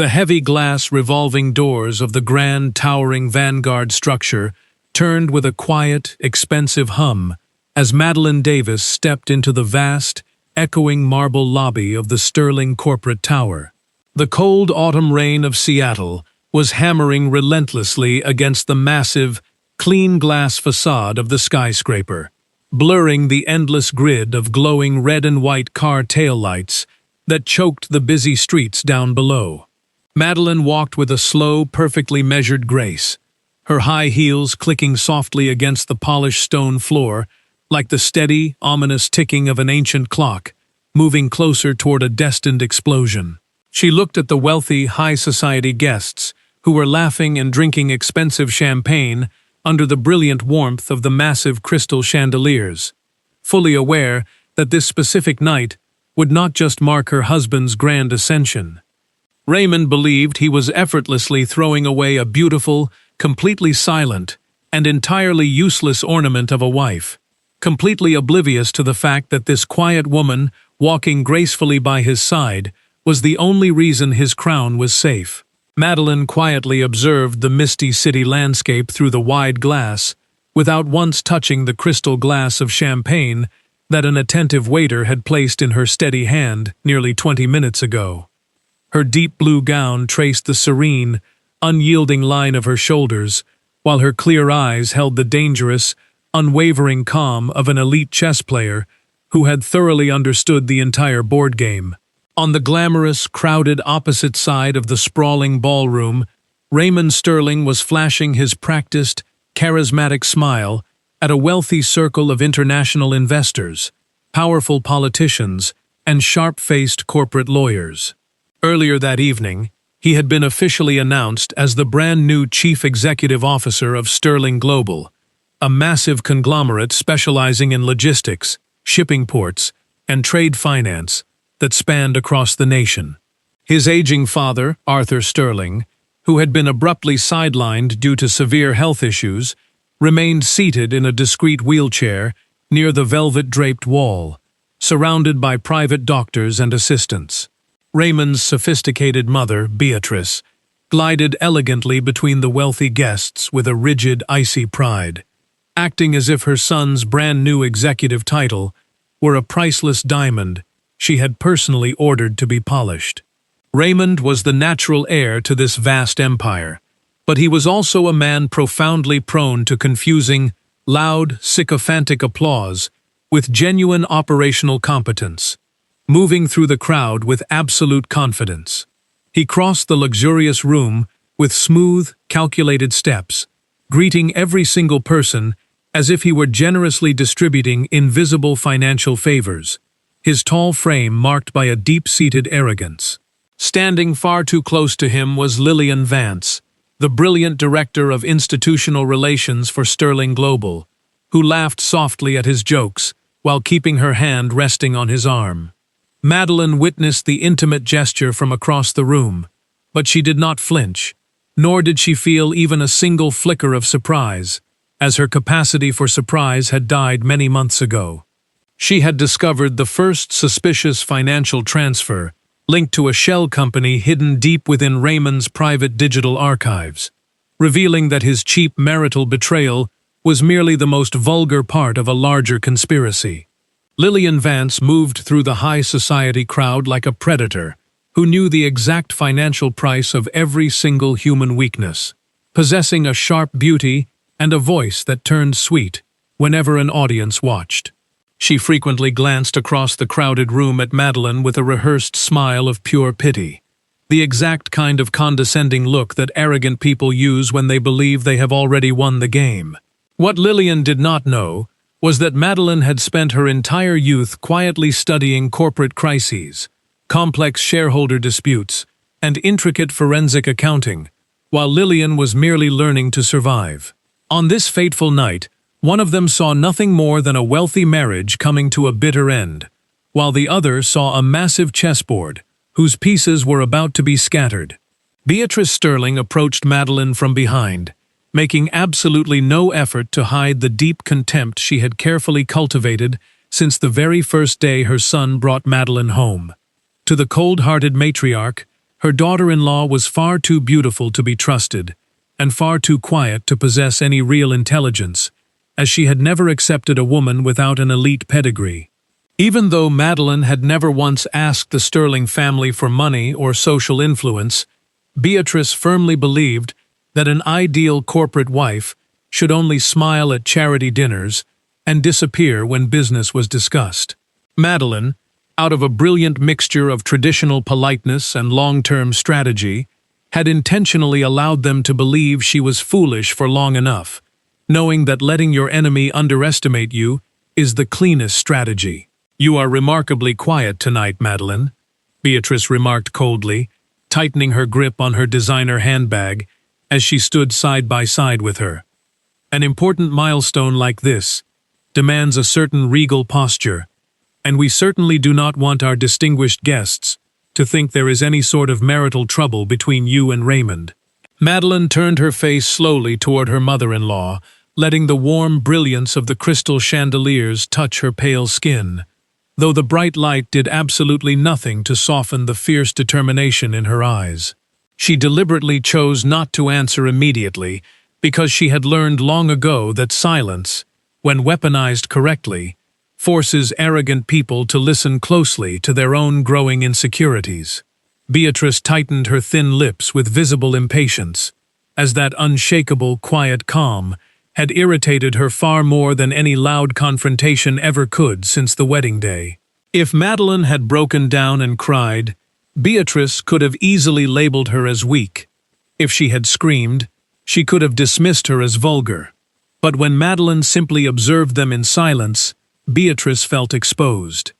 The heavy glass revolving doors of the grand towering Vanguard structure turned with a quiet, expensive hum as Madeline Davis stepped into the vast, echoing marble lobby of the Sterling corporate tower. The cold autumn rain of Seattle was hammering relentlessly against the massive, clean glass facade of the skyscraper, blurring the endless grid of glowing red and white car taillights that choked the busy streets down below. Madeline walked with a slow, perfectly measured grace, her high heels clicking softly against the polished stone floor like the steady, ominous ticking of an ancient clock, moving closer toward a destined explosion. She looked at the wealthy, high-society guests who were laughing and drinking expensive champagne under the brilliant warmth of the massive crystal chandeliers, fully aware that this specific night would not just mark her husband's grand ascension. Raymond believed he was effortlessly throwing away a beautiful, completely silent, and entirely useless ornament of a wife, completely oblivious to the fact that this quiet woman, walking gracefully by his side, was the only reason his crown was safe. Madeline quietly observed the misty city landscape through the wide glass, without once touching the crystal glass of champagne that an attentive waiter had placed in her steady hand nearly 20 minutes ago. Her deep blue gown traced the serene, unyielding line of her shoulders, while her clear eyes held the dangerous, unwavering calm of an elite chess player who had thoroughly understood the entire board game. On the glamorous, crowded opposite side of the sprawling ballroom, Raymond Sterling was flashing his practiced, charismatic smile at a wealthy circle of international investors, powerful politicians, and sharp-faced corporate lawyers. Earlier that evening, he had been officially announced as the brand-new Chief Executive Officer of Sterling Global, a massive conglomerate specializing in logistics, shipping ports, and trade finance that spanned across the nation. His aging father, Arthur Sterling, who had been abruptly sidelined due to severe health issues, remained seated in a discreet wheelchair near the velvet-draped wall, surrounded by private doctors and assistants. Raymond's sophisticated mother, Beatrice, glided elegantly between the wealthy guests with a rigid, icy pride, acting as if her son's brand-new executive title were a priceless diamond she had personally ordered to be polished. Raymond was the natural heir to this vast empire, but he was also a man profoundly prone to confusing, loud, sycophantic applause with genuine operational competence, moving through the crowd with absolute confidence. He crossed the luxurious room with smooth, calculated steps, greeting every single person as if he were generously distributing invisible financial favors, his tall frame marked by a deep-seated arrogance. Standing far too close to him was Lillian Vance, the brilliant director of institutional relations for Sterling Global, who laughed softly at his jokes while keeping her hand resting on his arm. Madeline witnessed the intimate gesture from across the room, but she did not flinch, nor did she feel even a single flicker of surprise, as her capacity for surprise had died many months ago. She had discovered the first suspicious financial transfer linked to a shell company hidden deep within Raymond's private digital archives, revealing that his cheap marital betrayal was merely the most vulgar part of a larger conspiracy. Lillian Vance moved through the high society crowd like a predator who knew the exact financial price of every single human weakness, possessing a sharp beauty and a voice that turned sweet whenever an audience watched. She frequently glanced across the crowded room at Madeline with a rehearsed smile of pure pity, the exact kind of condescending look that arrogant people use when they believe they have already won the game. What Lillian did not know was that Madeline had spent her entire youth quietly studying corporate crises, complex shareholder disputes, and intricate forensic accounting, while Lillian was merely learning to survive. On this fateful night, one of them saw nothing more than a wealthy marriage coming to a bitter end, while the other saw a massive chessboard, whose pieces were about to be scattered. Beatrice Sterling approached Madeline from behind, making absolutely no effort to hide the deep contempt she had carefully cultivated since the very first day her son brought Madeline home. To the cold-hearted matriarch, Her daughter-in-law was far too beautiful to be trusted, and far too quiet to possess any real intelligence, as she had never accepted a woman without an elite pedigree. Even though Madeline had never once asked the Sterling family for money or social influence, Beatrice firmly believed that an ideal corporate wife should only smile at charity dinners and disappear when business was discussed. Madeline, out of a brilliant mixture of traditional politeness and long-term strategy, had intentionally allowed them to believe she was foolish for long enough, knowing that letting your enemy underestimate you is the cleanest strategy. "You are remarkably quiet tonight, Madeline," Beatrice remarked coldly, tightening her grip on her designer handbag as she stood side by side with her. "An important milestone like this demands a certain regal posture, and we certainly do not want our distinguished guests to think there is any sort of marital trouble between you and Raymond." Madeline turned her face slowly toward her mother-in-law, letting the warm brilliance of the crystal chandeliers touch her pale skin, though the bright light did absolutely nothing to soften the fierce determination in her eyes. She deliberately chose not to answer immediately because she had learned long ago that silence, when weaponized correctly, forces arrogant people to listen closely to their own growing insecurities. Beatrice tightened her thin lips with visible impatience, as that unshakable, quiet calm had irritated her far more than any loud confrontation ever could since the wedding day. If Madeline had broken down and cried, Beatrice could have easily labeled her as weak. If she had screamed, she could have dismissed her as vulgar. But when Madeline simply observed them in silence, Beatrice felt exposed.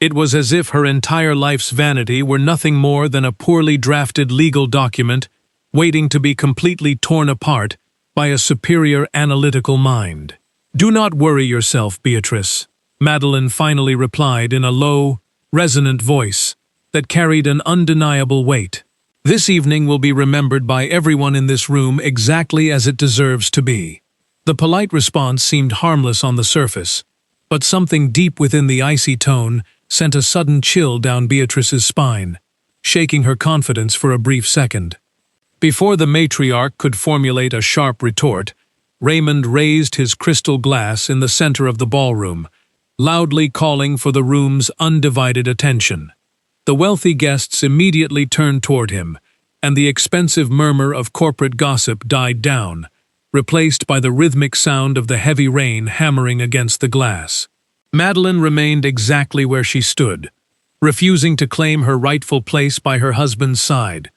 It was as if her entire life's vanity were nothing more than a poorly drafted legal document waiting to be completely torn apart by a superior analytical mind. "Do not worry yourself, Beatrice," Madeline finally replied in a low, resonant voice that carried an undeniable weight. "This evening will be remembered by everyone in this room exactly as it deserves to be." The polite response seemed harmless on the surface, but something deep within the icy tone sent a sudden chill down Beatrice's spine, shaking her confidence for a brief second. Before the matriarch could formulate a sharp retort, Raymond raised his crystal glass in the center of the ballroom, loudly calling for the room's undivided attention. The wealthy guests immediately turned toward him, and the expensive murmur of corporate gossip died down, replaced by the rhythmic sound of the heavy rain hammering against the glass. Madeline remained exactly where she stood, refusing to claim her rightful place by her husband's side,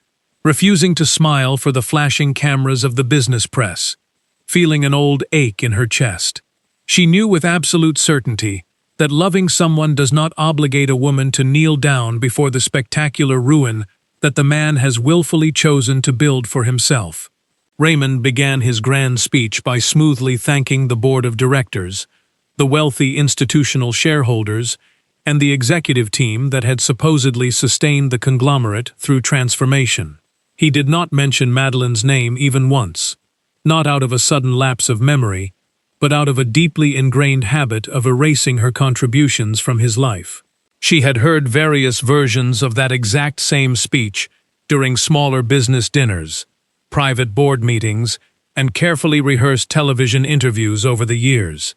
refusing to smile for the flashing cameras of the business press, feeling an old ache in her chest. She knew with absolute certainty that loving someone does not obligate a woman to kneel down before the spectacular ruin that the man has willfully chosen to build for himself. Raymond began his grand speech by smoothly thanking the board of directors, the wealthy institutional shareholders, and the executive team that had supposedly sustained the conglomerate through transformation. He did not mention Madeline's name even once, not out of a sudden lapse of memory, but out of a deeply ingrained habit of erasing her contributions from his life. She had heard various versions of that exact same speech during smaller business dinners, private board meetings, and carefully rehearsed television interviews over the years.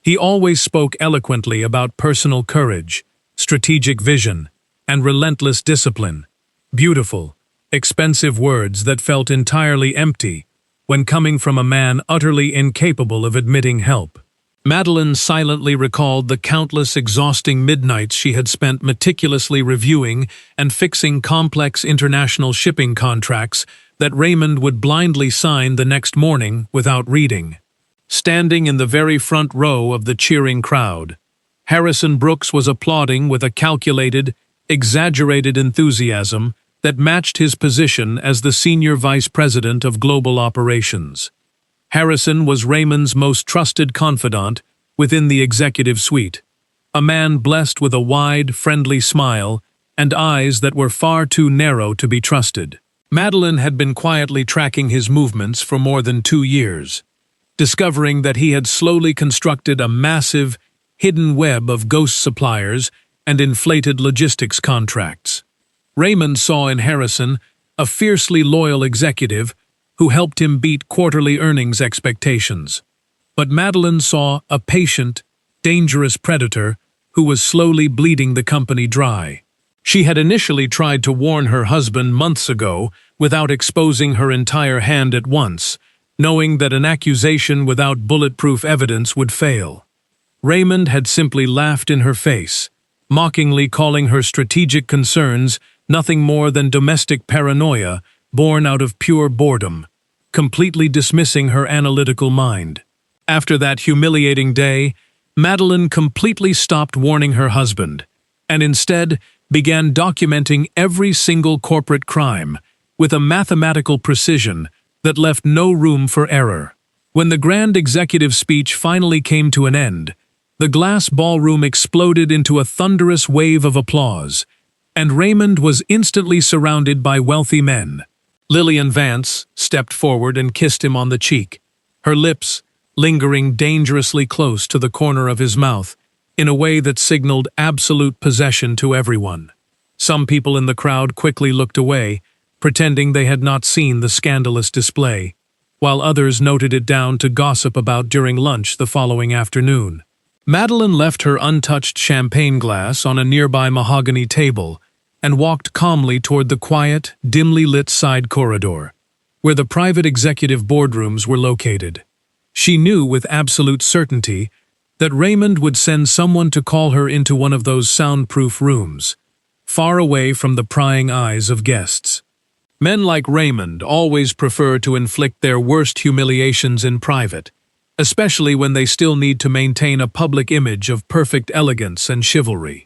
He always spoke eloquently about personal courage, strategic vision, and relentless discipline. Beautiful, expensive words that felt entirely empty when coming from a man utterly incapable of admitting help. Madeline silently recalled the countless exhausting midnights she had spent meticulously reviewing and fixing complex international shipping contracts that Raymond would blindly sign the next morning without reading. Standing in the very front row of the cheering crowd, Harrison Brooks was applauding with a calculated, exaggerated enthusiasm that matched his position as the senior vice president of global operations. Harrison was Raymond's most trusted confidant within the executive suite, a man blessed with a wide, friendly smile and eyes that were far too narrow to be trusted. Madeline had been quietly tracking his movements for more than 2 years, discovering that he had slowly constructed a massive, hidden web of ghost suppliers and inflated logistics contracts. Raymond saw in Harrison a fiercely loyal executive who helped him beat quarterly earnings expectations. But Madeline saw a patient, dangerous predator who was slowly bleeding the company dry. She had initially tried to warn her husband months ago without exposing her entire hand at once, knowing that an accusation without bulletproof evidence would fail. Raymond had simply laughed in her face, mockingly calling her strategic concerns nothing more than domestic paranoia born out of pure boredom, completely dismissing her analytical mind. After that humiliating day, Madeline completely stopped warning her husband, and instead began documenting every single corporate crime with a mathematical precision that left no room for error. When the grand executive speech finally came to an end, the glass ballroom exploded into a thunderous wave of applause, and Raymond was instantly surrounded by wealthy men. Lillian Vance stepped forward and kissed him on the cheek, her lips lingering dangerously close to the corner of his mouth, in a way that signaled absolute possession to everyone. Some people in the crowd quickly looked away, pretending they had not seen the scandalous display, while others noted it down to gossip about during lunch the following afternoon. Madeline left her untouched champagne glass on a nearby mahogany table and walked calmly toward the quiet, dimly lit side corridor, where the private executive boardrooms were located. She knew with absolute certainty that Raymond would send someone to call her into one of those soundproof rooms, far away from the prying eyes of guests. Men like Raymond always prefer to inflict their worst humiliations in private, especially when they still need to maintain a public image of perfect elegance and chivalry.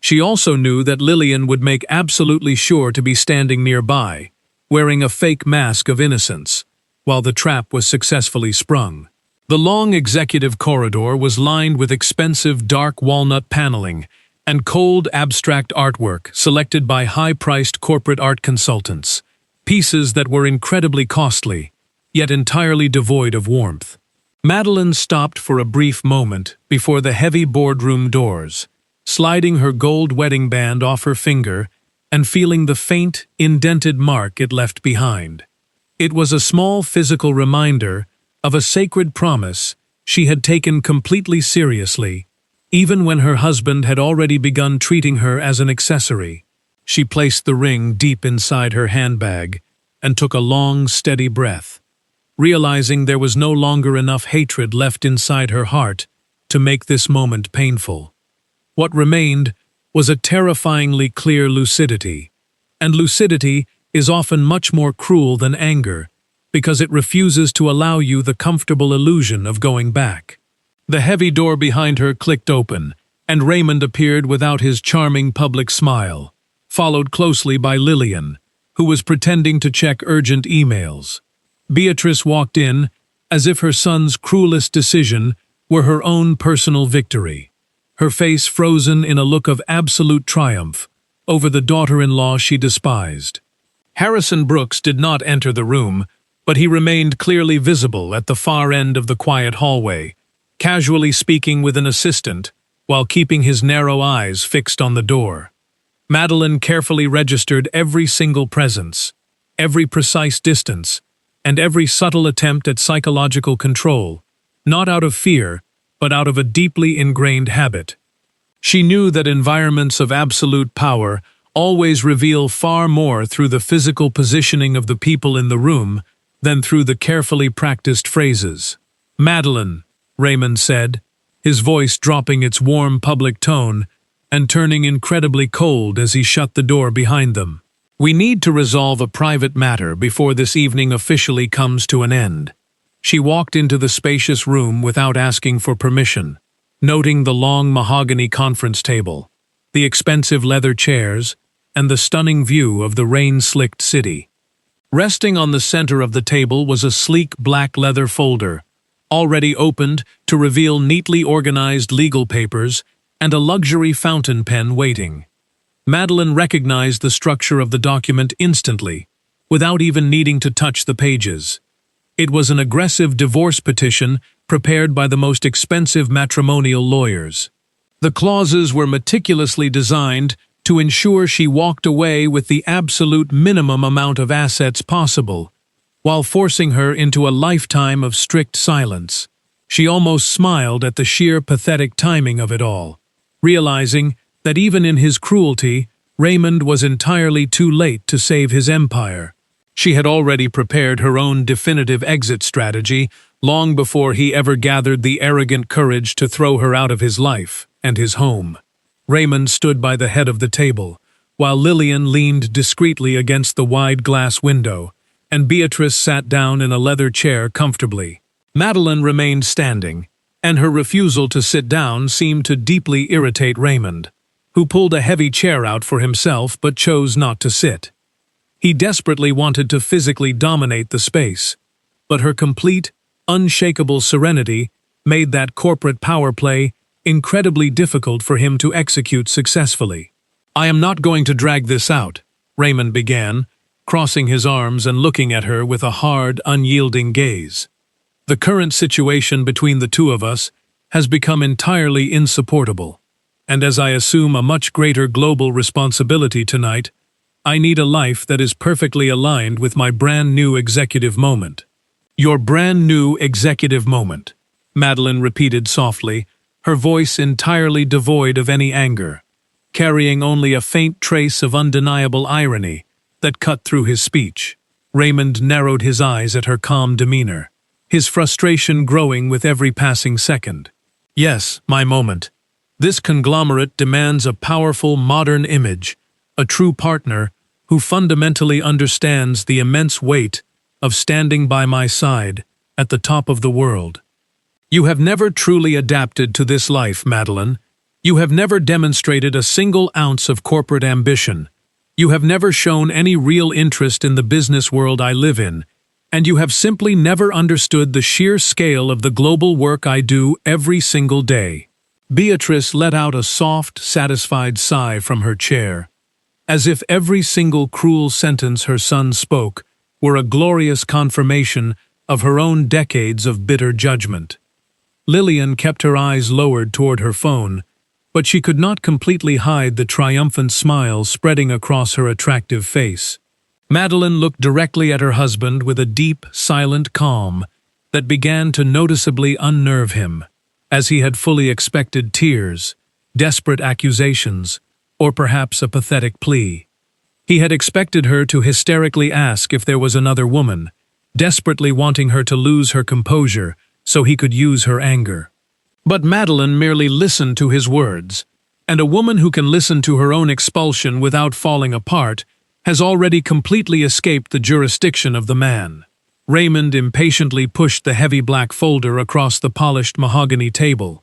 She also knew that Lillian would make absolutely sure to be standing nearby, wearing a fake mask of innocence, while the trap was successfully sprung. The long executive corridor was lined with expensive dark walnut paneling and cold abstract artwork selected by high-priced corporate art consultants, pieces that were incredibly costly, yet entirely devoid of warmth. Madeline stopped for a brief moment before the heavy boardroom doors, sliding her gold wedding band off her finger and feeling the faint, indented mark it left behind. It was a small physical reminder of a sacred promise she had taken completely seriously, even when her husband had already begun treating her as an accessory. She placed the ring deep inside her handbag and took a long, steady breath, realizing there was no longer enough hatred left inside her heart to make this moment painful. What remained was a terrifyingly clear lucidity, and lucidity is often much more cruel than anger, because it refuses to allow you the comfortable illusion of going back. The heavy door behind her clicked open, and Raymond appeared without his charming public smile, followed closely by Lillian, who was pretending to check urgent emails. Beatrice walked in as if her son's cruelest decision were her own personal victory, her face frozen in a look of absolute triumph over the daughter-in-law she despised. Harrison Brooks did not enter the room, but he remained clearly visible at the far end of the quiet hallway, casually speaking with an assistant while keeping his narrow eyes fixed on the door. Madeline carefully registered every single presence, every precise distance, and every subtle attempt at psychological control, not out of fear, but out of a deeply ingrained habit. She knew that environments of absolute power always reveal far more through the physical positioning of the people in the room than through the carefully practiced phrases. "Madeline," Raymond said, his voice dropping its warm public tone and turning incredibly cold as he shut the door behind them. "We need to resolve a private matter before this evening officially comes to an end." She walked into the spacious room without asking for permission, noting the long mahogany conference table, the expensive leather chairs, and the stunning view of the rain-slicked city. Resting on the center of the table was a sleek black leather folder, already opened to reveal neatly organized legal papers and a luxury fountain pen waiting. Madeline recognized the structure of the document instantly, without even needing to touch the pages. It was an aggressive divorce petition prepared by the most expensive matrimonial lawyers. The clauses were meticulously designed to ensure she walked away with the absolute minimum amount of assets possible, while forcing her into a lifetime of strict silence. She almost smiled at the sheer pathetic timing of it all, realizing that even in his cruelty, Raymond was entirely too late to save his empire. She had already prepared her own definitive exit strategy long before he ever gathered the arrogant courage to throw her out of his life and his home. Raymond stood by the head of the table, while Lillian leaned discreetly against the wide glass window, and Beatrice sat down in a leather chair comfortably. Madeline remained standing, and her refusal to sit down seemed to deeply irritate Raymond, who pulled a heavy chair out for himself but chose not to sit. He desperately wanted to physically dominate the space, but her complete, unshakable serenity made that corporate power play incredibly difficult for him to execute successfully. "I am not going to drag this out," Raymond began, crossing his arms and looking at her with a hard, unyielding gaze. "The current situation between the two of us has become entirely insupportable, and as I assume a much greater global responsibility tonight, I need a life that is perfectly aligned with my brand new executive moment." "Your brand new executive moment," Madeline repeated softly, her voice entirely devoid of any anger, carrying only a faint trace of undeniable irony that cut through his speech. Raymond narrowed his eyes at her calm demeanor, his frustration growing with every passing second. "Yes, my moment. This conglomerate demands a powerful, modern image, a true partner who fundamentally understands the immense weight of standing by my side at the top of the world. You have never truly adapted to this life, Madeline. You have never demonstrated a single ounce of corporate ambition. You have never shown any real interest in the business world I live in, and you have simply never understood the sheer scale of the global work I do every single day." Beatrice let out a soft, satisfied sigh from her chair, as if every single cruel sentence her son spoke were a glorious confirmation of her own decades of bitter judgment. Lillian kept her eyes lowered toward her phone, but she could not completely hide the triumphant smile spreading across her attractive face. Madeline looked directly at her husband with a deep, silent calm that began to noticeably unnerve him, as he had fully expected tears, desperate accusations, or perhaps a pathetic plea. He had expected her to hysterically ask if there was another woman, desperately wanting her to lose her composure so he could use her anger. But Madeline merely listened to his words, and a woman who can listen to her own expulsion without falling apart has already completely escaped the jurisdiction of the man. Raymond impatiently pushed the heavy black folder across the polished mahogany table,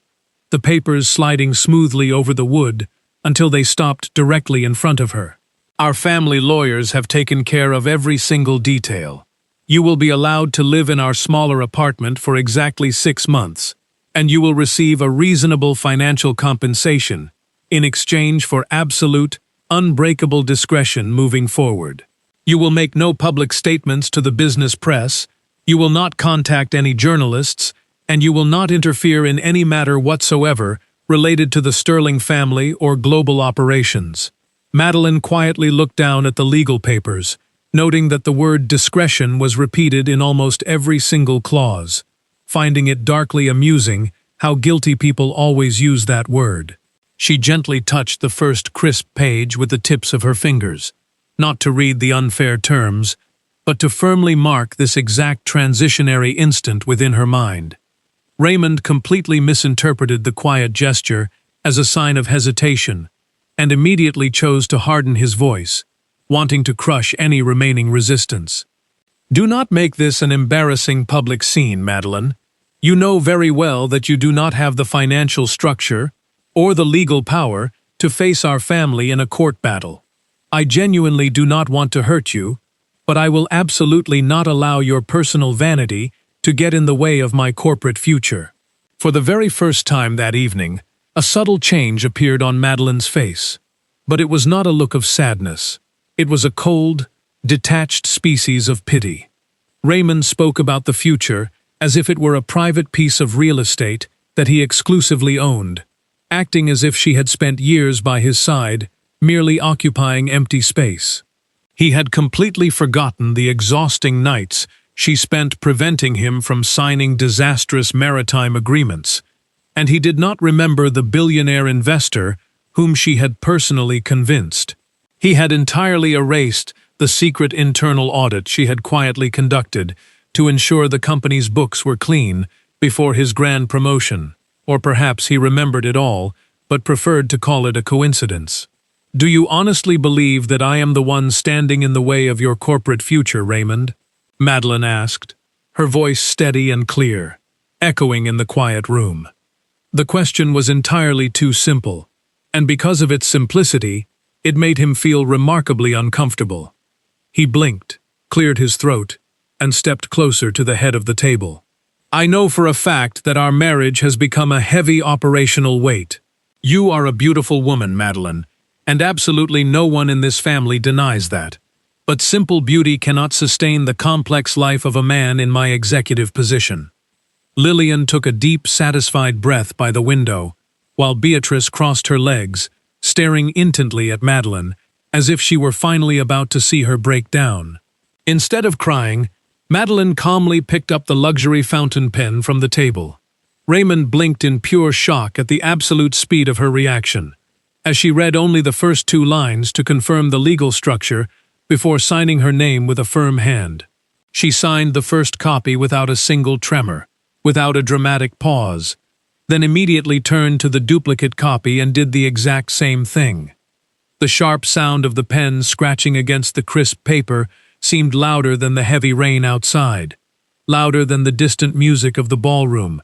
the papers sliding smoothly over the wood until they stopped directly in front of her. "Our family lawyers have taken care of every single detail. You will be allowed to live in our smaller apartment for exactly 6 months, and you will receive a reasonable financial compensation in exchange for absolute, unbreakable discretion moving forward. You will make no public statements to the business press, you will not contact any journalists, and you will not interfere in any matter whatsoever related to the Sterling family or global operations." Madeline quietly looked down at the legal papers, noting that the word discretion was repeated in almost every single clause, finding it darkly amusing how guilty people always use that word. She gently touched the first crisp page with the tips of her fingers, not to read the unfair terms, but to firmly mark this exact transitionary instant within her mind. Raymond completely misinterpreted the quiet gesture as a sign of hesitation, and immediately chose to harden his voice, wanting to crush any remaining resistance. "Do not make this an embarrassing public scene, Madeline. You know very well that you do not have the financial structure or the legal power to face our family in a court battle. I genuinely do not want to hurt you, but I will absolutely not allow your personal vanity to get in the way of my corporate future." For the very first time that evening, a subtle change appeared on Madeline's face, but it was not a look of sadness. It was a cold, detached species of pity. Raymond spoke about the future as if it were a private piece of real estate that he exclusively owned, acting as if she had spent years by his side merely occupying empty space. He had completely forgotten the exhausting nights she spent preventing him from signing disastrous maritime agreements, and he did not remember the billionaire investor whom she had personally convinced. He had entirely erased the secret internal audit she had quietly conducted to ensure the company's books were clean before his grand promotion, or perhaps he remembered it all, but preferred to call it a coincidence. "Do you honestly believe that I am the one standing in the way of your corporate future, Raymond?" Madeline asked, her voice steady and clear, echoing in the quiet room. The question was entirely too simple, and because of its simplicity, it made him feel remarkably uncomfortable. He blinked, cleared his throat, and stepped closer to the head of the table. "I know for a fact that our marriage has become a heavy operational weight. You are a beautiful woman, Madeline, and absolutely no one in this family denies that. But simple beauty cannot sustain the complex life of a man in my executive position." Lillian took a deep, satisfied breath by the window, while Beatrice crossed her legs, staring intently at Madeline, as if she were finally about to see her break down. Instead of crying, Madeline calmly picked up the luxury fountain pen from the table. Raymond blinked in pure shock at the absolute speed of her reaction, as she read only the first 2 lines to confirm the legal structure before signing her name with a firm hand. She signed the first copy without a single tremor, without a dramatic pause, then immediately turned to the duplicate copy and did the exact same thing. The sharp sound of the pen scratching against the crisp paper seemed louder than the heavy rain outside, louder than the distant music of the ballroom,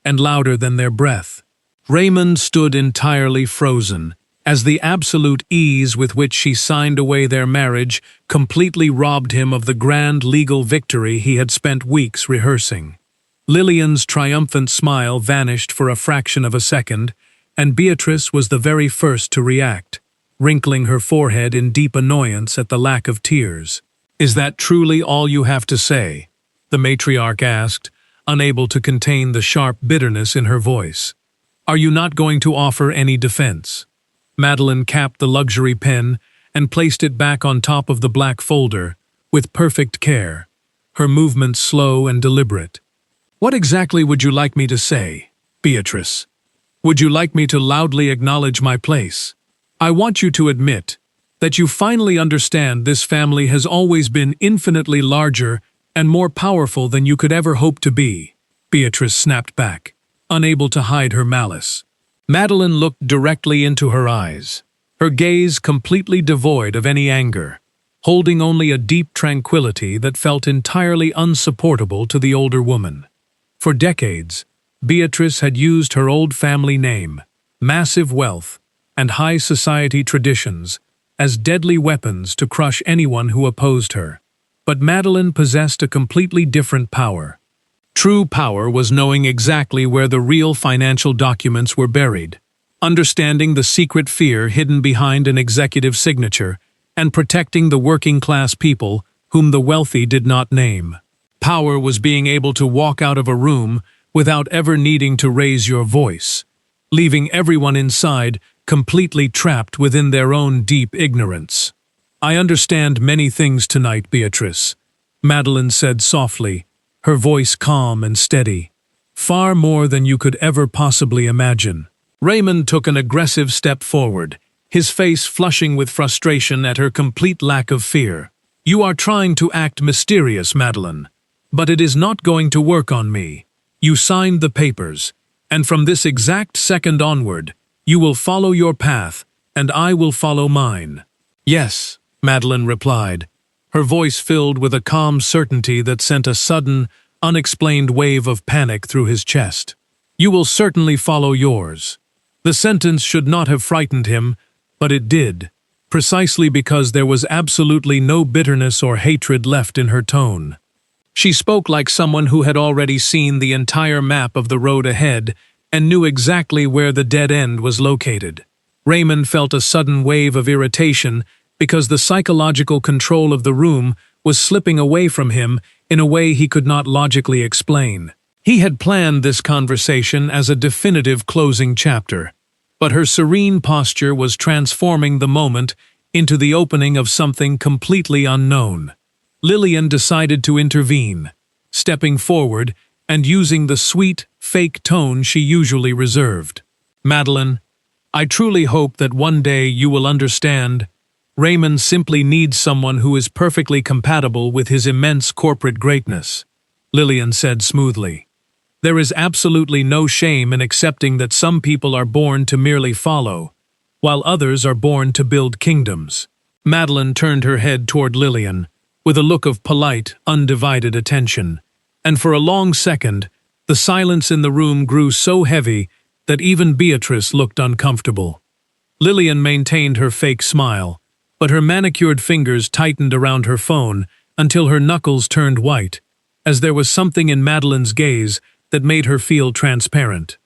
and louder than their breath. Raymond stood entirely frozen, as the absolute ease with which she signed away their marriage completely robbed him of the grand legal victory he had spent weeks rehearsing. Lillian's triumphant smile vanished for a fraction of a second, and Beatrice was the very first to react, wrinkling her forehead in deep annoyance at the lack of tears. "Is that truly all you have to say?" the matriarch asked, unable to contain the sharp bitterness in her voice. "Are you not going to offer any defense?" Madeline capped the luxury pen and placed it back on top of the black folder, with perfect care, her movements slow and deliberate. "What exactly would you like me to say, Beatrice? Would you like me to loudly acknowledge my place? I want you to admit that you finally understand this family has always been infinitely larger and more powerful than you could ever hope to be." Beatrice snapped back, unable to hide her malice. Madeline looked directly into her eyes, her gaze completely devoid of any anger, holding only a deep tranquility that felt entirely unsupportable to the older woman. For decades, Beatrice had used her old family name, massive wealth, and high society traditions as deadly weapons to crush anyone who opposed her. But Madeline possessed a completely different power. True power was knowing exactly where the real financial documents were buried, understanding the secret fear hidden behind an executive signature, and protecting the working-class people whom the wealthy did not name. Power was being able to walk out of a room without ever needing to raise your voice, leaving everyone inside completely trapped within their own deep ignorance. "I understand many things tonight, Beatrice," Madeline said softly, her voice calm and steady. "Far more than you could ever possibly imagine." Raymond took an aggressive step forward, his face flushing with frustration at her complete lack of fear. "You are trying to act mysterious, Madeline, but it is not going to work on me. You signed the papers, and from this exact second onward, you will follow your path, and I will follow mine." "Yes," Madeline replied, her voice filled with a calm certainty that sent a sudden, unexplained wave of panic through his chest. "You will certainly follow yours." The sentence should not have frightened him, but it did, precisely because there was absolutely no bitterness or hatred left in her tone. She spoke like someone who had already seen the entire map of the road ahead and knew exactly where the dead end was located. Raymond felt a sudden wave of irritation because the psychological control of the room was slipping away from him in a way he could not logically explain. He had planned this conversation as a definitive closing chapter, but her serene posture was transforming the moment into the opening of something completely unknown. Lillian decided to intervene, stepping forward and using the sweet, fake tone she usually reserved. "Madeline, I truly hope that one day you will understand. Raymond simply needs someone who is perfectly compatible with his immense corporate greatness," Lillian said smoothly. "There is absolutely no shame in accepting that some people are born to merely follow, while others are born to build kingdoms." Madeline turned her head toward Lillian, with a look of polite, undivided attention, and for a long second, the silence in the room grew so heavy that even Beatrice looked uncomfortable. Lillian maintained her fake smile, but her manicured fingers tightened around her phone until her knuckles turned white, as there was something in Madeline's gaze that made her feel transparent.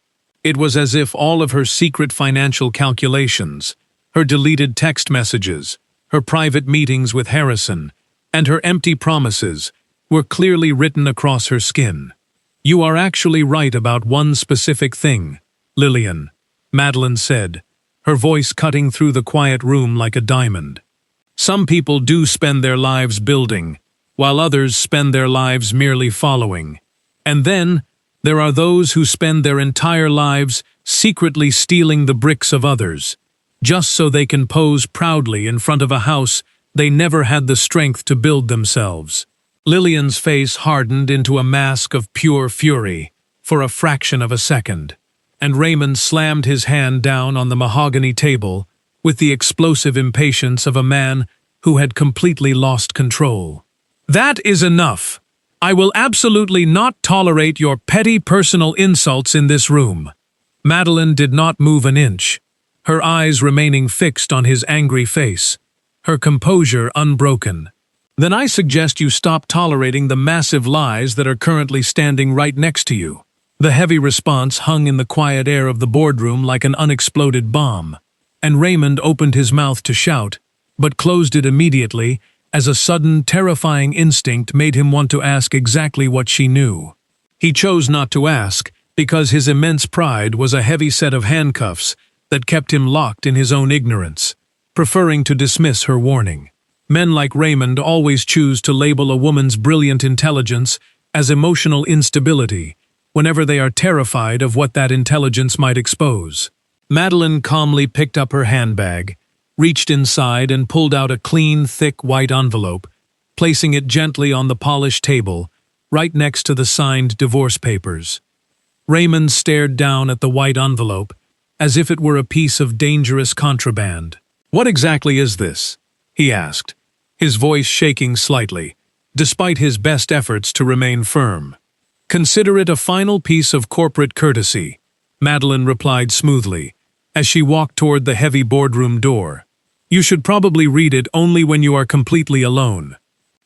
It was as if all of her secret financial calculations, her deleted text messages, her private meetings with Harrison, and her empty promises were clearly written across her skin. "You are actually right about one specific thing, Lillian," Madeline said, her voice cutting through the quiet room like a diamond. "Some people do spend their lives building, while others spend their lives merely following. And then, there are those who spend their entire lives secretly stealing the bricks of others, just so they can pose proudly in front of a house they never had the strength to build themselves." Lillian's face hardened into a mask of pure fury for a fraction of a second, and Raymond slammed his hand down on the mahogany table with the explosive impatience of a man who had completely lost control. "That is enough. I will absolutely not tolerate your petty personal insults in this room." Madeline did not move an inch, her eyes remaining fixed on his angry face, her composure unbroken. "Then I suggest you stop tolerating the massive lies that are currently standing right next to you." The heavy response hung in the quiet air of the boardroom like an unexploded bomb, and Raymond opened his mouth to shout, but closed it immediately as a sudden, terrifying instinct made him want to ask exactly what she knew. He chose not to ask because his immense pride was a heavy set of handcuffs that kept him locked in his own ignorance, preferring to dismiss her warning. Men like Raymond always choose to label a woman's brilliant intelligence as emotional instability whenever they are terrified of what that intelligence might expose. Madeline calmly picked up her handbag, reached inside and pulled out a clean, thick white envelope, placing it gently on the polished table, right next to the signed divorce papers. Raymond stared down at the white envelope, as if it were a piece of dangerous contraband. "What exactly is this?" he asked, his voice shaking slightly, despite his best efforts to remain firm. "Consider it a final piece of corporate courtesy," Madeline replied smoothly, as she walked toward the heavy boardroom door. "You should probably read it only when you are completely alone."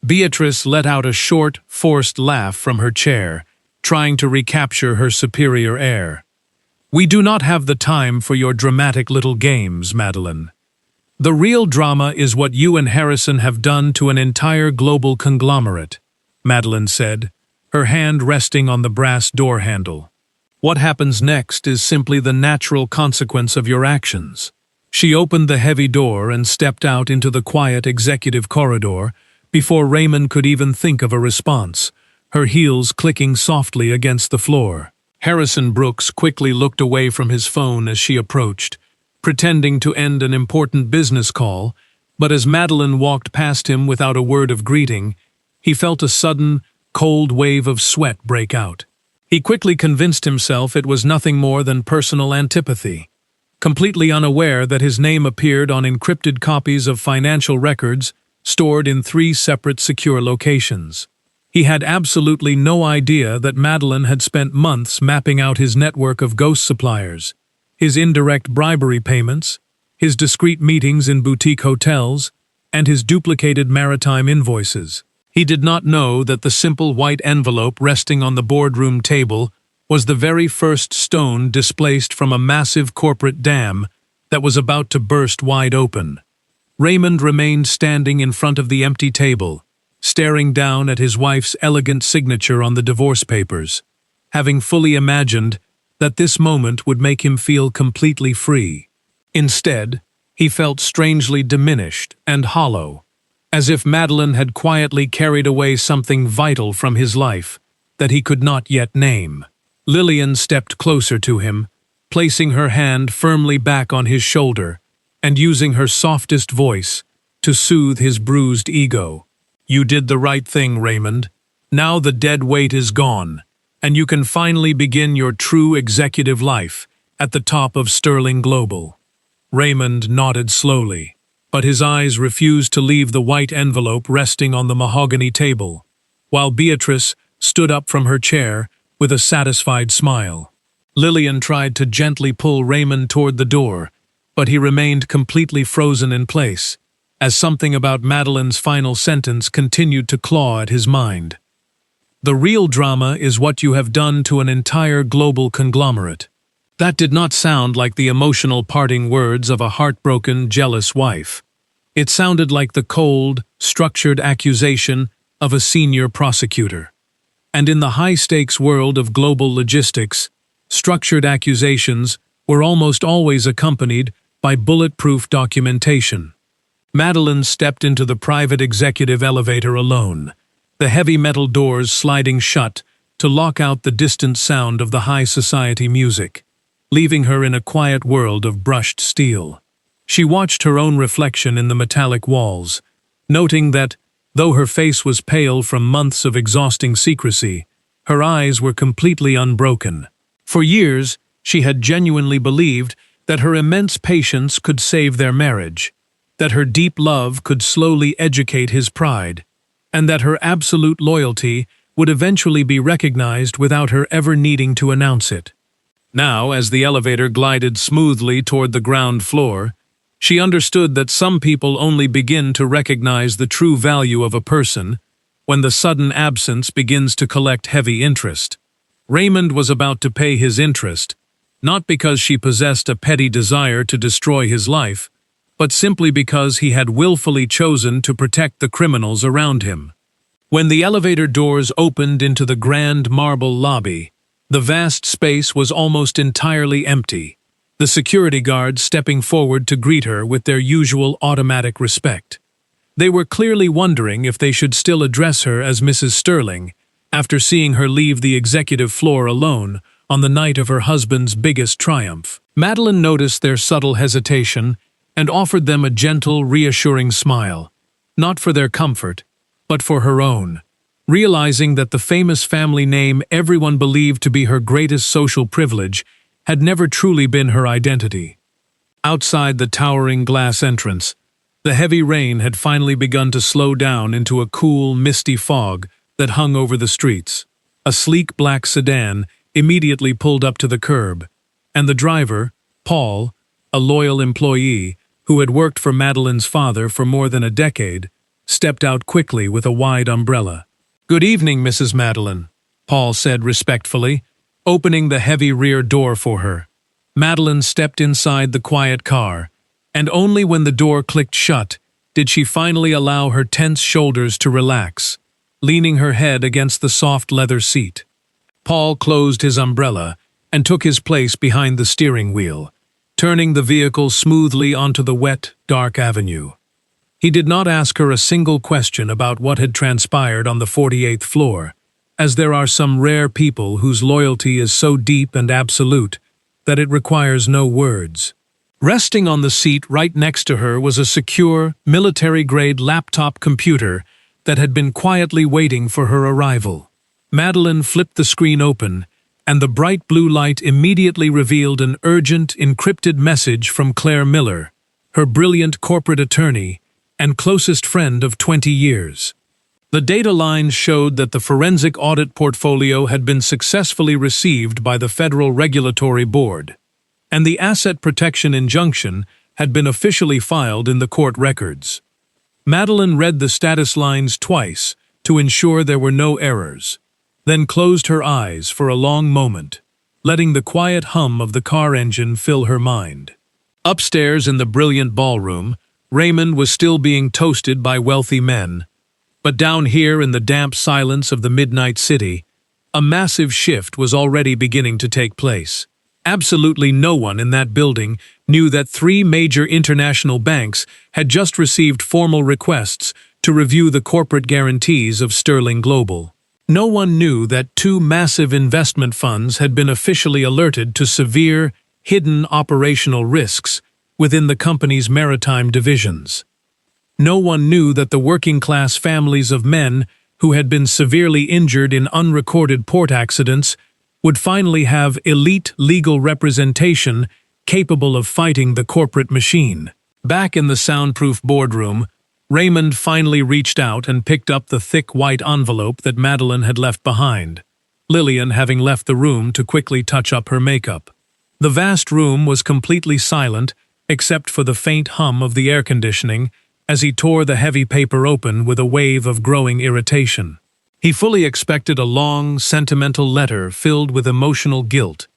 Beatrice let out a short, forced laugh from her chair, trying to recapture her superior air. "We do not have the time for your dramatic little games, Madeline. The real drama is what you and Harrison have done to an entire global conglomerate," Madeline said, her hand resting on the brass door handle. "What happens next is simply the natural consequence of your actions." She opened the heavy door and stepped out into the quiet executive corridor before Raymond could even think of a response, her heels clicking softly against the floor. Harrison Brooks quickly looked away from his phone as she approached, pretending to end an important business call, but as Madeline walked past him without a word of greeting, he felt a sudden, cold wave of sweat break out. He quickly convinced himself it was nothing more than personal antipathy, completely unaware that his name appeared on encrypted copies of financial records stored in 3 separate secure locations. He had absolutely no idea that Madeline had spent months mapping out his network of ghost suppliers, his indirect bribery payments, his discreet meetings in boutique hotels, and his duplicated maritime invoices. He did not know that the simple white envelope resting on the boardroom table was the very first stone displaced from a massive corporate dam that was about to burst wide open. Raymond remained standing in front of the empty table, staring down at his wife's elegant signature on the divorce papers, having fully imagined that this moment would make him feel completely free. Instead, he felt strangely diminished and hollow, as if Madeline had quietly carried away something vital from his life that he could not yet name. Lillian stepped closer to him, placing her hand firmly back on his shoulder and using her softest voice to soothe his bruised ego. "You did the right thing, Raymond. Now the dead weight is gone, and you can finally begin your true executive life at the top of Sterling Global." Raymond nodded slowly, but his eyes refused to leave the white envelope resting on the mahogany table, while Beatrice stood up from her chair with a satisfied smile. Lillian tried to gently pull Raymond toward the door, but he remained completely frozen in place, as something about Madeline's final sentence continued to claw at his mind. "The real drama is what you have done to an entire global conglomerate." That did not sound like the emotional parting words of a heartbroken, jealous wife. It sounded like the cold, structured accusation of a senior prosecutor. And in the high-stakes world of global logistics, structured accusations were almost always accompanied by bulletproof documentation. Madeline stepped into the private executive elevator alone, the heavy metal doors sliding shut to lock out the distant sound of the high society music, leaving her in a quiet world of brushed steel. She watched her own reflection in the metallic walls, noting that, though her face was pale from months of exhausting secrecy, her eyes were completely unbroken. For years, she had genuinely believed that her immense patience could save their marriage, that her deep love could slowly educate his pride, and that her absolute loyalty would eventually be recognized without her ever needing to announce it. Now, as the elevator glided smoothly toward the ground floor, she understood that some people only begin to recognize the true value of a person when the sudden absence begins to collect heavy interest. Raymond was about to pay his interest, not because she possessed a petty desire to destroy his life, but simply because he had willfully chosen to protect the criminals around him. When the elevator doors opened into the grand marble lobby, the vast space was almost entirely empty, the security guards stepping forward to greet her with their usual automatic respect. They were clearly wondering if they should still address her as Mrs. Sterling after seeing her leave the executive floor alone on the night of her husband's biggest triumph. Madeline noticed their subtle hesitation and offered them a gentle, reassuring smile, not for their comfort, but for her own. Realizing that the famous family name everyone believed to be her greatest social privilege had never truly been her identity. Outside the towering glass entrance, the heavy rain had finally begun to slow down into a cool, misty fog that hung over the streets. A sleek black sedan immediately pulled up to the curb, and the driver, Paul, a loyal employee who had worked for Madeline's father for more than a decade, stepped out quickly with a wide umbrella. "Good evening, Mrs. Madeline," Paul said respectfully, opening the heavy rear door for her. Madeline stepped inside the quiet car, and only when the door clicked shut did she finally allow her tense shoulders to relax, leaning her head against the soft leather seat. Paul closed his umbrella and took his place behind the steering wheel, turning the vehicle smoothly onto the wet, dark avenue. He did not ask her a single question about what had transpired on the 48th floor, as there are some rare people whose loyalty is so deep and absolute that it requires no words. Resting on the seat right next to her was a secure, military-grade laptop computer that had been quietly waiting for her arrival. Madeline flipped the screen open, and the bright blue light immediately revealed an urgent, encrypted message from Claire Miller, her brilliant corporate attorney and closest friend of 20 years. The data lines showed that the forensic audit portfolio had been successfully received by the Federal Regulatory Board, and the asset protection injunction had been officially filed in the court records. Madeline read the status lines twice to ensure there were no errors, then closed her eyes for a long moment, letting the quiet hum of the car engine fill her mind. Upstairs in the brilliant ballroom, Raymond was still being toasted by wealthy men, but down here in the damp silence of the midnight city, A massive shift was already beginning to take place. Absolutely no one in that building knew that 3 major international banks had just received formal requests to review the corporate guarantees of Sterling Global. No one knew that 2 massive investment funds had been officially alerted to severe, hidden operational risks within the company's maritime divisions. No one knew that the working-class families of men who had been severely injured in unrecorded port accidents would finally have elite legal representation capable of fighting the corporate machine. Back in the soundproof boardroom, Raymond finally reached out and picked up the thick white envelope that Madeline had left behind, Lillian having left the room to quickly touch up her makeup. The vast room was completely silent except for the faint hum of the air conditioning as he tore the heavy paper open with a wave of growing irritation. He fully expected a long, sentimental letter filled with emotional guilt,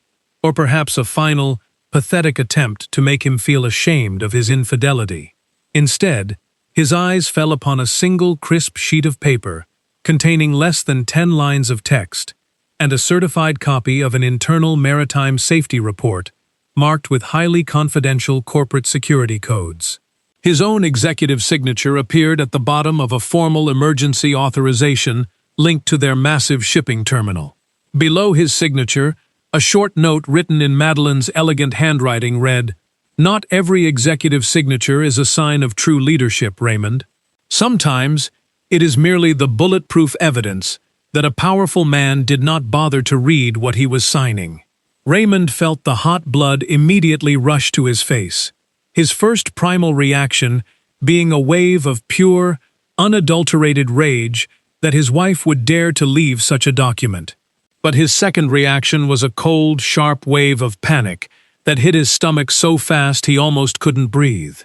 or perhaps a final, pathetic attempt to make him feel ashamed of his infidelity. Instead, his eyes fell upon a single crisp sheet of paper containing less than 10 lines of text and a certified copy of an internal maritime safety report marked with highly confidential corporate security codes. His own executive signature appeared at the bottom of a formal emergency authorization linked to their massive shipping terminal. Below his signature, a short note written in Madeline's elegant handwriting read, "Not every executive signature is a sign of true leadership, Raymond. Sometimes it is merely the bulletproof evidence that a powerful man did not bother to read what he was signing." Raymond felt the hot blood immediately rush to his face, his first primal reaction being a wave of pure, unadulterated rage that his wife would dare to leave such a document. But his second reaction was a cold, sharp wave of panic that hit his stomach so fast he almost couldn't breathe.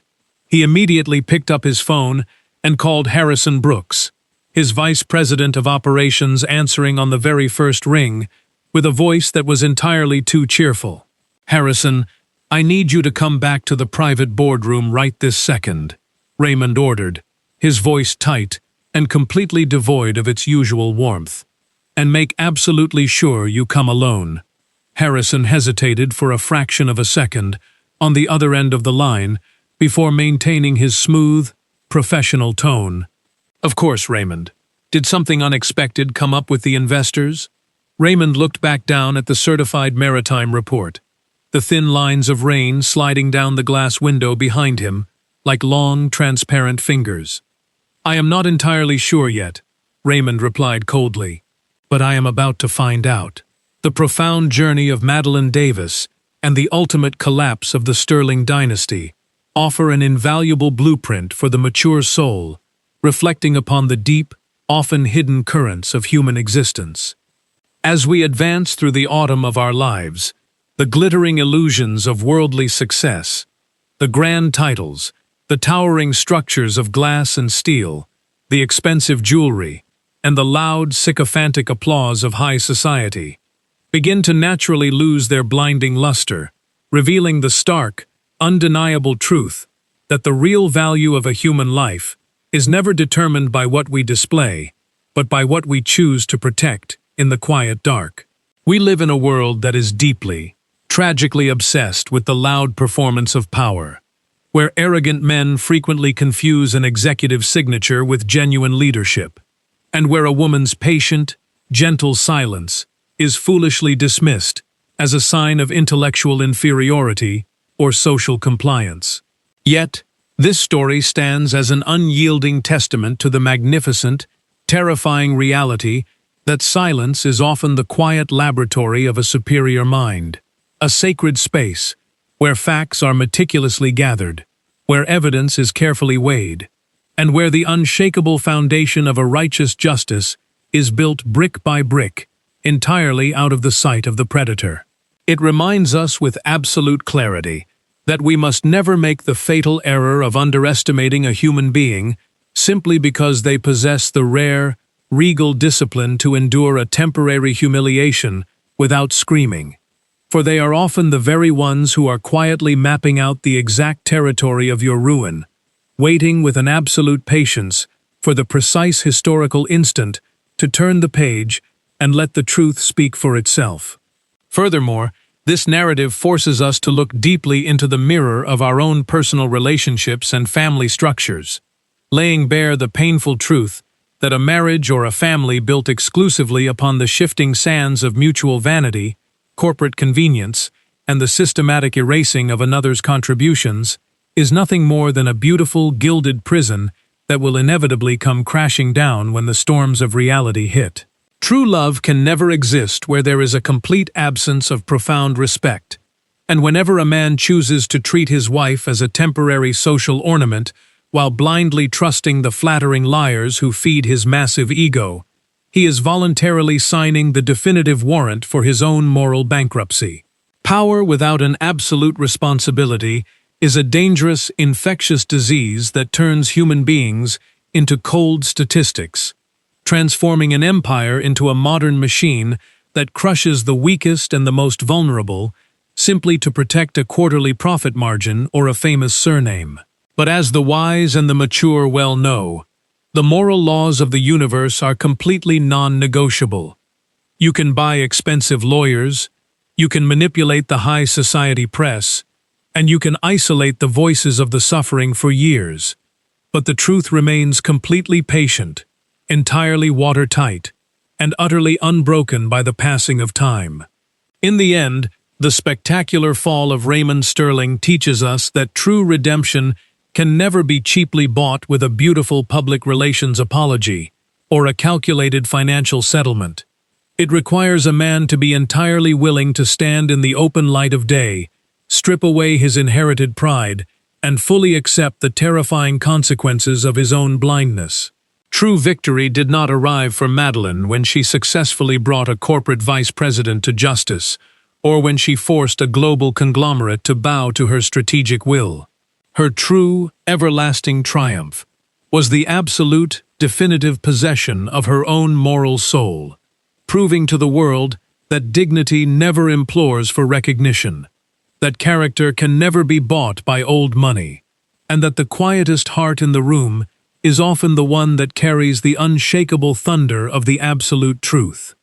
He immediately picked up his phone and called Harrison Brooks, his vice president of operations, answering on the very first ring with a voice that was entirely too cheerful. "Harrison, I need you to come back to the private boardroom right this second," Raymond ordered, his voice tight and completely devoid of its usual warmth. "And make absolutely sure you come alone." Harrison hesitated for a fraction of a second on the other end of the line before maintaining his smooth, professional tone. "Of course, Raymond. Did something unexpected come up with the investors?" Raymond looked back down at the certified maritime report, the thin lines of rain sliding down the glass window behind him like long, transparent fingers. "I am not entirely sure yet," Raymond replied coldly, "but I am about to find out." The profound journey of Madeline Davis and the ultimate collapse of the Sterling dynasty offer an invaluable blueprint for the mature soul, reflecting upon the deep, often hidden currents of human existence. As we advance through the autumn of our lives, the glittering illusions of worldly success, the grand titles, the towering structures of glass and steel, the expensive jewelry, and the loud, sycophantic applause of high society, begin to naturally lose their blinding luster, revealing the stark, undeniable truth that the real value of a human life is never determined by what we display, but by what we choose to protect in the quiet dark. We live in a world that is deeply, tragically obsessed with the loud performance of power, where arrogant men frequently confuse an executive signature with genuine leadership, and where a woman's patient, gentle silence is foolishly dismissed as a sign of intellectual inferiority or social compliance. Yet, this story stands as an unyielding testament to the magnificent, terrifying reality that silence is often the quiet laboratory of a superior mind, a sacred space where facts are meticulously gathered, where evidence is carefully weighed, and where the unshakable foundation of a righteous justice is built brick by brick, entirely out of the sight of the predator. It reminds us with absolute clarity that we must never make the fatal error of underestimating a human being simply because they possess the rare, regal discipline to endure a temporary humiliation without screaming, for they are often the very ones who are quietly mapping out the exact territory of your ruin, waiting with an absolute patience for the precise historical instant to turn the page and let the truth speak for itself. Furthermore, this narrative forces us to look deeply into the mirror of our own personal relationships and family structures, laying bare the painful truth that a marriage or a family built exclusively upon the shifting sands of mutual vanity, corporate convenience, and the systematic erasing of another's contributions is nothing more than a beautiful, gilded prison that will inevitably come crashing down when the storms of reality hit. True love can never exist where there is a complete absence of profound respect, and whenever a man chooses to treat his wife as a temporary social ornament while blindly trusting the flattering liars who feed his massive ego, he is voluntarily signing the definitive warrant for his own moral bankruptcy. Power without an absolute responsibility is a dangerous, infectious disease that turns human beings into cold statistics, transforming an empire into a modern machine that crushes the weakest and the most vulnerable simply to protect a quarterly profit margin or a famous surname. But as the wise and the mature well know, the moral laws of the universe are completely non-negotiable. You can buy expensive lawyers, you can manipulate the high society press, and you can isolate the voices of the suffering for years. But the truth remains completely patient, entirely watertight, and utterly unbroken by the passing of time. In the end, the spectacular fall of Raymond Sterling teaches us that true redemption can never be cheaply bought with a beautiful public relations apology or a calculated financial settlement. It requires a man to be entirely willing to stand in the open light of day, strip away his inherited pride, and fully accept the terrifying consequences of his own blindness. True victory did not arrive for Madeleine when she successfully brought a corporate vice president to justice, or when she forced a global conglomerate to bow to her strategic will. Her true, everlasting triumph was the absolute, definitive possession of her own moral soul, proving to the world that dignity never implores for recognition, that character can never be bought by old money, and that the quietest heart in the room is often the one that carries the unshakable thunder of the absolute truth.